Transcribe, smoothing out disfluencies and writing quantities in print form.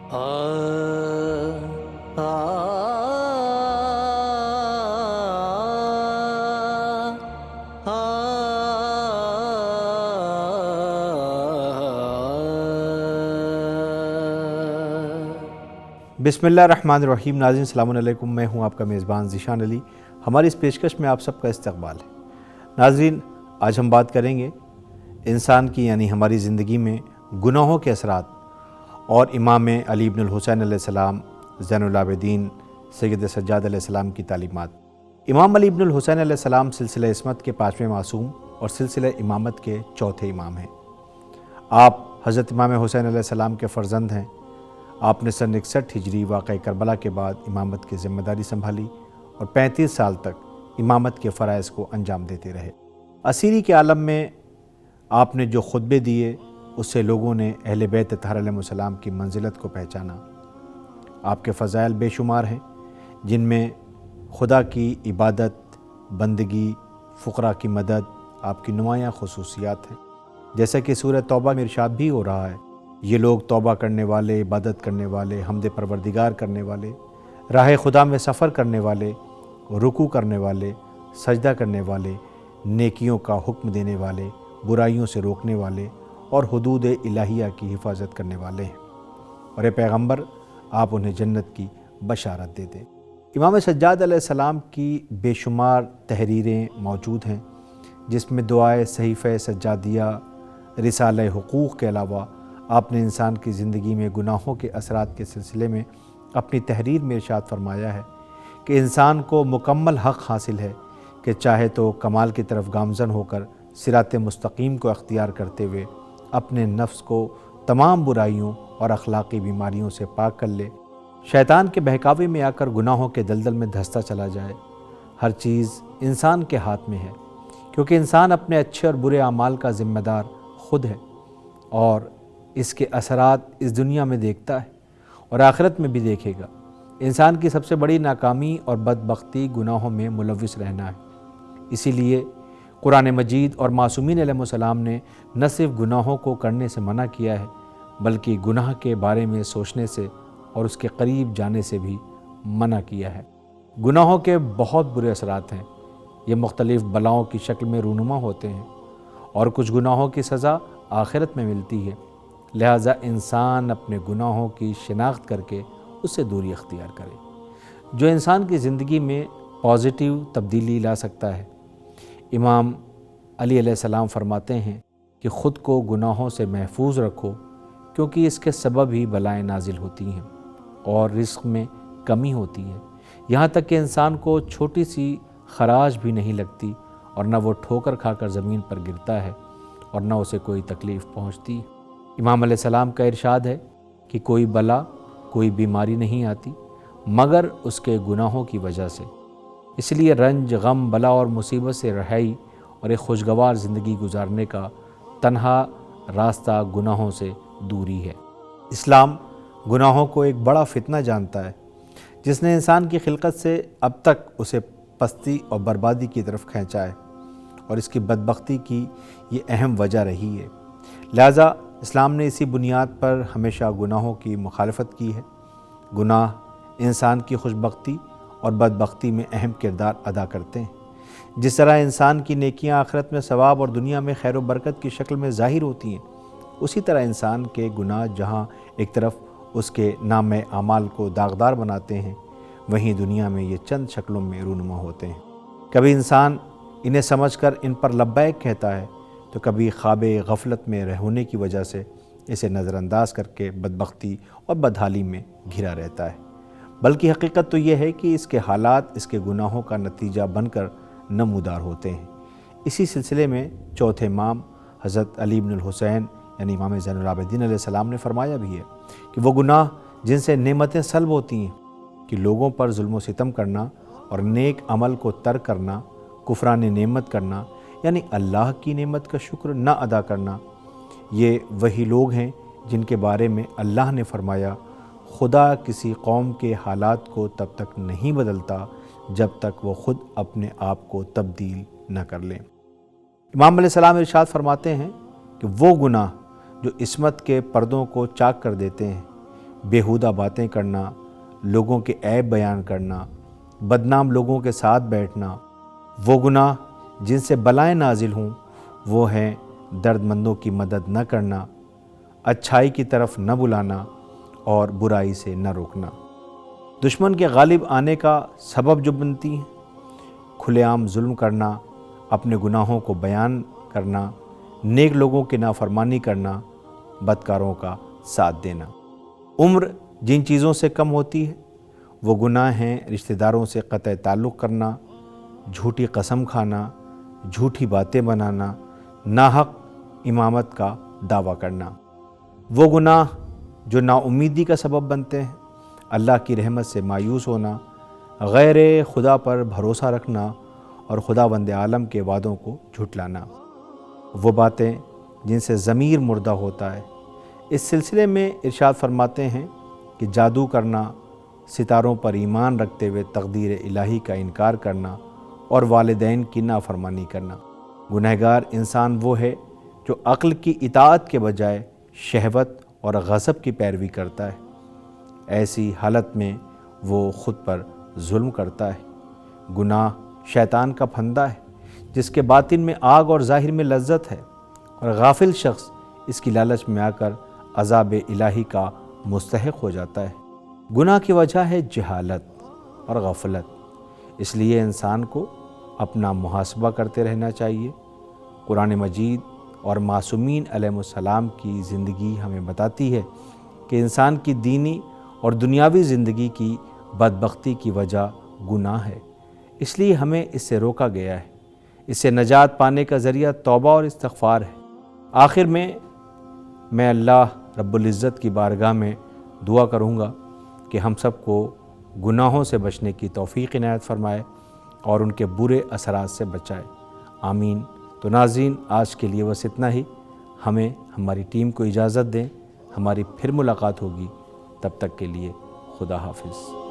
बिस्मिल्लाहिर्रहमानिर्रहीम। नाज़रीन अस्सलामु अलैकुम, मैं हूं आपका मेज़बान ज़ीशान अली। हमारी इस पेशकश में आप सबका इस्तक़बाल है। नाज़रीन, आज हम बात करेंगे इंसान की यानी हमारी ज़िंदगी में गुनाहों के असरात और इमाम अली इब्नुल हुसैन अलैहिस्सलाम ज़ैनुल आबिदीन सैयद सज्जाद अलैहिस्सलाम की तालीमात। इमाम अली इब्नुल हुसैन अलैहिस्सलाम सिलसिला इस्मत के 5वें मासूम और सिलसिला इमामत के चौथे इमाम हैं। आप हज़रत इमाम हुसैन अलैहिस्सलाम के फ़र्जंद हैं। आपने सन 61 हिजरी वाक़या करबला के बाद इमामत की ज़िम्मेदारी संभाली और 35 साल तक इमामत के फ़राइज़ को अंजाम देते रहे। असीरी के आलम में आपने जो खुतबे दिए उससे लोगों ने अहले बैत अतहर अलैहिस्सलाम की मंजिलत को पहचाना। आपके फ़ज़ाइल बेशुमार हैं, जिनमें खुदा की इबादत, बंदगी, फ़ुक़रा की मदद आपकी नुमायाँ ख़ुसूसियात हैं। जैसा कि सूरह तौबा में इरशाद भी हो रहा है, ये लोग तौबा करने वाले, इबादत करने वाले, हमद परवरदिगार करने वाले, राह खुदा में सफ़र करने वाले, रुकू करने वाले, सजदा करने वाले, नेकियों का हुक्म देने वाले, बुराइयों से रोकने वाले और हुदूद इलाहिया की हिफाजत करने वाले हैं। और ए पैगम्बर, आप उन्हें जन्नत की बशारत दे दें। इमाम सज्जाद अलैहिस्सलाम की बेशुमार तहरीरें मौजूद हैं, जिसमें दुआए सहीफ़े सज्जादिया, रिसाले हुकूक़ के अलावा आपने इंसान की ज़िंदगी में गुनाहों के असरात के सिलसिले में अपनी तहरीर में इरशाद फरमाया है कि इंसान को मुकम्मल हक़ हासिल है कि चाहे तो कमाल की तरफ गामज़न होकर सिरात मुस्तकीम को अख्तियार करते हुए अपने नफ्स को तमाम बुराइयों और अखलाक़ी बीमारियों से पाक कर ले, शैतान के बहकावे में आकर गुनाहों के दलदल में धंसता चला जाए। हर चीज़ इंसान के हाथ में है, क्योंकि इंसान अपने अच्छे और बुरे अमाल का ज़िम्मेदार ख़ुद है और इसके असरात इस दुनिया में देखता है और आखिरत में भी देखेगा। इंसान की सबसे बड़ी नाकामी और बदबख्ती गुनाहों में मुलव्विस रहना है। इसीलिए कुरान मजीद और मासूमीन अलैहिस्सलाम ने न सिर्फ गुनाहों को करने से मना किया है, बल्कि गुनाह के बारे में सोचने से और उसके करीब जाने से भी मना किया है। गुनाहों के बहुत बुरे असरात हैं। ये मुख्तलिफ़ बलाओं की शक्ल में रूनुमा होते हैं और कुछ गुनाहों की सज़ा आखिरत में मिलती है। लिहाजा इंसान अपने गुनाहों की शिनाख्त करके उससे दूरी अख्तियार करे, जो इंसान की ज़िंदगी में पॉजिटिव तब्दीली ला सकता है। इमाम अली अलैहिस्सलाम फरमाते हैं कि ख़ुद को गुनाहों से महफूज रखो, क्योंकि इसके सबब ही बलाएँ नाजिल होती हैं और रिज़्क़ में कमी होती है। यहाँ तक कि इंसान को छोटी सी खराश भी नहीं लगती और न वो ठोकर खाकर ज़मीन पर गिरता है और न उसे कोई तकलीफ़ पहुँचती। इमाम अलैहिस्सलाम का इरशाद है कि कोई बला, कोई बीमारी नहीं आती मगर उसके गुनाहों की वजह से। इसलिए रंज, गम, बला और मुसीबत से रहाई और एक खुशगवार ज़िंदगी गुजारने का तन्हा रास्ता गुनाहों से दूरी है। इस्लाम गुनाहों को एक बड़ा फितना जानता है, जिसने इंसान की खिलकत से अब तक उसे पस्ती और बर्बादी की तरफ खींचा है और इसकी बदबख्ती की ये अहम वजह रही है। लिहाजा इस्लाम ने इसी बुनियाद पर हमेशा गुनाहों की मुखालफत की है। गुनाह इंसान की खुशबख्ती और बदबख्ती में अहम किरदार अदा करते हैं। जिस तरह इंसान की नेकियां आखिरत में सवाब और दुनिया में खैर व बरकत की शक्ल में ज़ाहिर होती हैं, उसी तरह इंसान के गुनाह जहां एक तरफ उसके नाम आमाल को दागदार बनाते हैं, वहीं दुनिया में ये चंद शक्लों में रूनुमा होते हैं। कभी इंसान इन्हें समझकर इन पर लब्बैक कहता है, तो कभी ख्वाबे गफलत में होने की वजह से इसे नज़रअंदाज करके बदबख्ती और बदहाली में घिरा रहता है। बल्कि हकीकत तो यह है कि इसके हालात इसके गुनाहों का नतीजा बनकर नमूदार होते हैं। इसी सिलसिले में चौथे इमाम हज़रत अली इब्नुल हुसैन यानी इमाम ज़ैनुल आबिदीन अलैहिस्सलाम ने फरमाया भी है कि वो गुनाह जिनसे नेमतें सल्ब होती हैं, कि लोगों पर जुल्म व सितम करना और नेक अमल को तर्क करना, कुफरान नेमत करना यानी अल्लाह की नेमत का शुक्र न अदा करना, ये वही लोग हैं जिनके बारे में अल्लाह ने फरमाया, खुदा किसी कौम के हालात को तब तक नहीं बदलता जब तक वो ख़ुद अपने आप को तब्दील न कर लें। इमाम अलैहिस्सलाम इरशाद फरमाते हैं कि वो गुनाह जो इस्मत के पर्दों को चाक कर देते हैं, बेहुदा बातें करना, लोगों के ऐब बयान करना, बदनाम लोगों के साथ बैठना, वो गुनाह जिनसे बलाएं नाजिल हों वो हैं दर्दमंदों की मदद न करना, अच्छाई की तरफ न बुलाना और बुराई से न रोकना। दुश्मन के गालिब आने का सबब जो बनती हैं, खुलेआम जुल्म करना, अपने गुनाहों को बयान करना, नेक लोगों की नाफरमानी करना, बदकारों का साथ देना। उम्र जिन चीज़ों से कम होती है वो गुनाह हैं रिश्तेदारों से क़त्अ ताल्लुक़ करना, झूठी कसम खाना, झूठी बातें बनाना, नाहक इमामत का दावा करना। वो गुनाह जो नाउम्मीदी का सबब बनते हैं, अल्लाह की रहमत से मायूस होना, गैर खुदा पर भरोसा रखना और खुदावंद आलम के वादों को झुटलाना। वो बातें जिनसे ज़मीर मुर्दा होता है। इस सिलसिले में इरशाद फरमाते हैं कि जादू करना, सितारों पर ईमान रखते हुए तकदीर इलाही का इनकार करना और वालिदैन की नाफरमानी करना। गुनहगार इंसान वो है जो अक्ल की इताअत के बजाय शहवत और गज़ब की पैरवी करता है। ऐसी हालत में वो ख़ुद पर जुल्म करता है। गुनाह शैतान का फंदा है जिसके बातिन में आग और ज़ाहिर में लज्जत है, और गाफिल शख्स इसकी लालच में आकर अज़ाब इलाही का मुस्तहिक हो जाता है। गुनाह की वजह है जहालत और गफलत, इसलिए इंसान को अपना मुहासबा करते रहना चाहिए। कुरान मजीद और मासूमीन अलैहिस्सलाम की ज़िंदगी हमें बताती है कि इंसान की दीनी और दुनियावी ज़िंदगी की बदबख्ती की वजह गुनाह है, इसलिए हमें इससे रोका गया है। इससे नजात पाने का ज़रिया तौबा और इस्तिग़फ़ार है। आखिर में मैं अल्लाह रब्बुल इज़्ज़त की बारगाह में दुआ करूँगा कि हम सबको गुनाहों से बचने की तौफ़ीक़ इनायत फ़रमाए और उनके बुरे असरात से बचाए। आमीन। तो नाज़रीन, आज के लिए बस इतना ही। हमें हमारी टीम को इजाज़त दें। हमारी फिर मुलाकात होगी, तब तक के लिए खुदा हाफिज़।